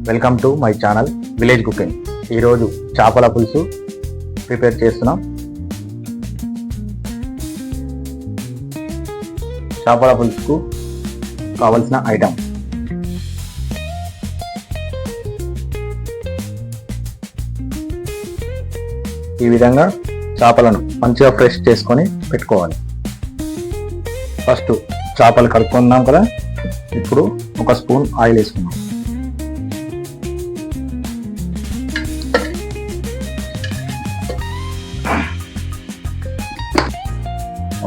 Welcome to my channel village cooking. ఈరోజు చేపల పులుసు ప్రిపేర్ చేస్తున్నాం. చేపల పులుసుకు కావలసిన ఐటమ్: ఈ విధంగా చేపలను మంచిగా ఫ్రెష్ చేసుకొని పెట్టుకోవాలి. ఫస్ట్ చేపలు కడుక్కున్నాం కదా, ఇప్పుడు ఒక స్పూన్ ఆయిల్ వేసుకున్నాం.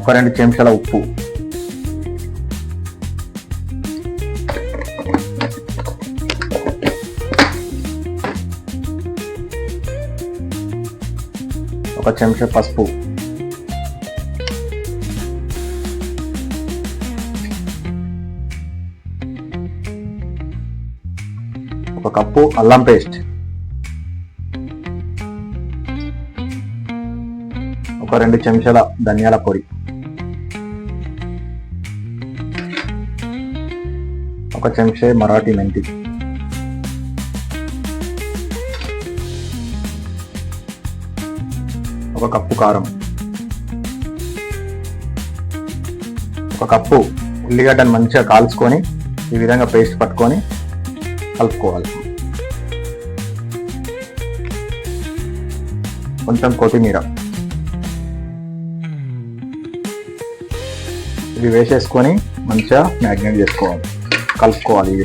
ఒక 2 చెంచాల ఉప్పు, ఒక చెంచా పసుపు, ఒక కప్పు అల్లం పేస్ట్, ఒక 2 చెంచాల ధనియాల పొడి, ఒక చెంచా మరాఠీ మెంతి, ఒక కప్పు కారం, ఒక కప్పు ఉల్లిగడ్డను మంచిగా కాల్చుకొని ఈ విధంగా పేస్ట్ పట్టుకొని కలుపుకోవాలి. కొంచెం కొత్తిమీర ఇది వేసేసుకొని మంచిగా మ్యాగ్నేట్ చేసుకోవాలి, కలుపుకోవాలి. ఈ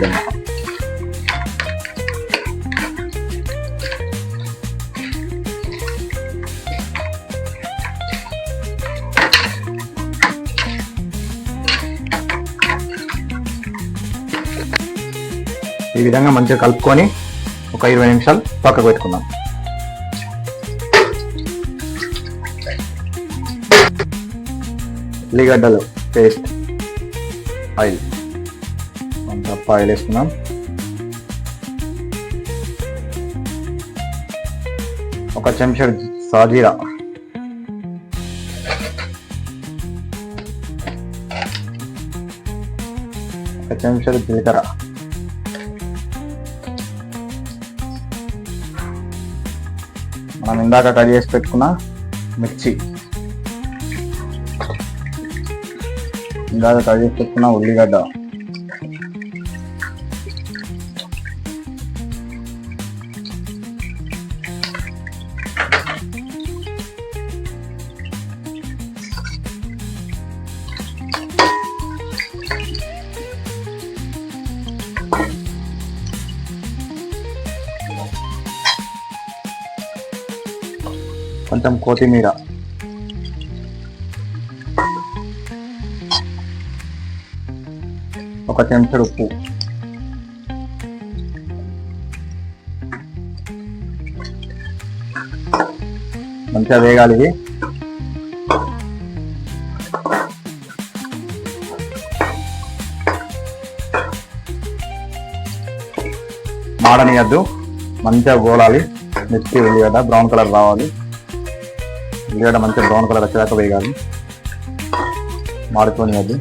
విధంగా మంచిగా కలుపుకొని ఒక 20 నిమిషాలు పక్కకు పెట్టుకుందాం. ఉల్లిగడ్డలు పేస్ట్, ఆయిల్, ఆయిల్ వేసుకున్నాం. ఒక చెంచా సాజీరా, ఒక చెంచా జీలకర్ర, మనం ఇందాక కట్ చేసి పెట్టుకున్న మిర్చి, ఇందాక కట్ చేసి పెట్టుకున్న ఉల్లిగడ్డ, కొంచెం కొత్తిమీర, ఒక చెంచా ఉప్పు, మంచిగా వేగాలి. ఇవి మాడనియద్దు, మంచిగా గోలాలి. మిర్చి ఉల్లిగడ్డ బ్రౌన్ కలర్ రావాలి. ఉల్లిగడ్డ మంచిగా బ్రౌన్ కలర్ వచ్చేదాకా వేయాలి, మాడుకోనియద్దు.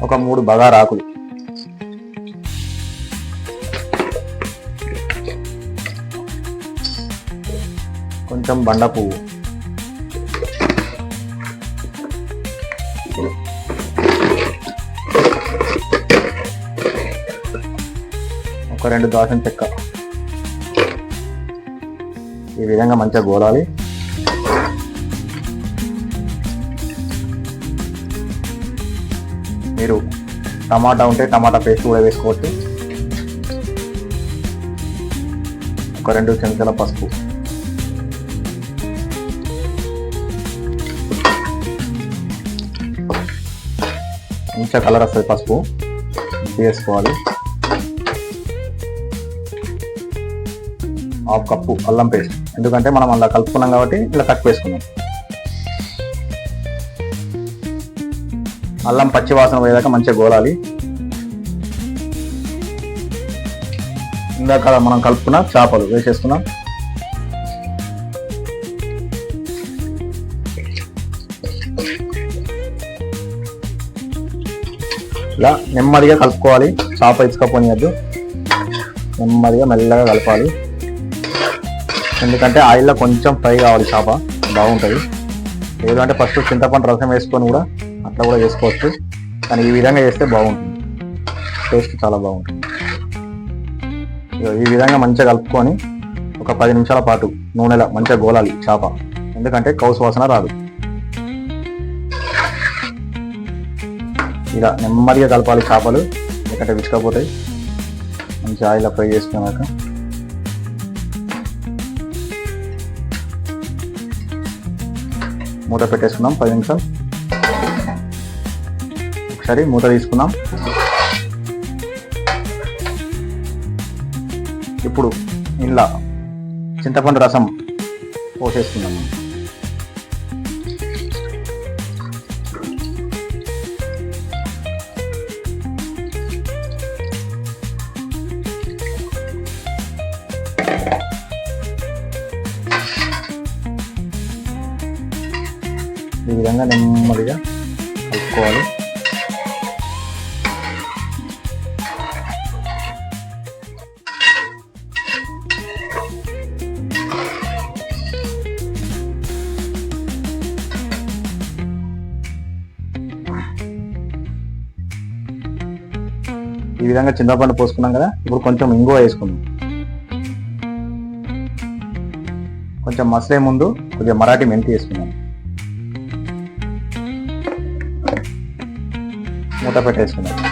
ఒక 3 బగారా ఆకులు, కొంచెం బండ పువ్వు, ఒక 2 దాల్చిన చెక్క. ఈ విధంగా మంచిగా గోలాలి. మీరు టమాటా ఉంటే టమాటా పేస్ట్ కూడా వేసుకోవచ్చు. ఒక 2 చెంచాల పసుపు, మంచిగా కలర్ వస్తుంది. పసుపు వేసుకోవాలి. 1/2 కప్పు అల్లం పేస్ట్, ఎందుకంటే మనం అలా కలుపుకున్నాం కాబట్టి ఇలా తక్కువ వేసుకున్నాం. అల్లం పచ్చి వాసన పోయేదాకా మంచిగా గోలాలి. ఇందాక మనం కలుపుకున్న చేపలు వేసేసుకున్నాం. ఇలా నెమ్మదిగా కలుపుకోవాలి. చేప ఇసుకపోనియద్దు, నెమ్మదిగా మెల్లగా కలపాలి. ఎందుకంటే ఆయిల్లో కొంచెం ఫ్రై కావాలి, చేప బాగుంటుంది. లేదంటే ఫస్ట్ చింతపండు రసం వేసుకొని కూడా అట్లా కూడా చేసుకోవచ్చు, కానీ ఈ విధంగా చేస్తే బాగుంటుంది, టేస్ట్ చాలా బాగుంటుంది. ఈ విధంగా మంచిగా కలుపుకొని ఒక 10 నిమిషాల పాటు నూనెలో మంచిగా గోలాలి చేప, ఎందుకంటే కౌసు వాసన రాదు. ఇలా నెమ్మదిగా కలపాలి చేపలు, ఎందుకంటే విసుకపోతాయి. మంచి ఆయిల్ ఫ్రై చేసుకున్నాక మూత పెట్టేసుకున్నాం 10 నిమిషాలు. ఒకసారి మూత తీసుకున్నాం. ఇప్పుడు ఇలా చింతపండు రసం పోసేసుకున్నాము. ఈ విధంగా నెమ్మదిగా కలుపుకోవాలి. ఈ విధంగా చింతపండు పోసుకున్నాం కదా, ఇప్పుడు కొంచెం ఇంగువ వేసుకుందాం. కొంచెం మసలే ముందు కొద్దిగా మరాఠీ మెంతి వేసుకుందాం. మూత పెట్టేసుకుందాం.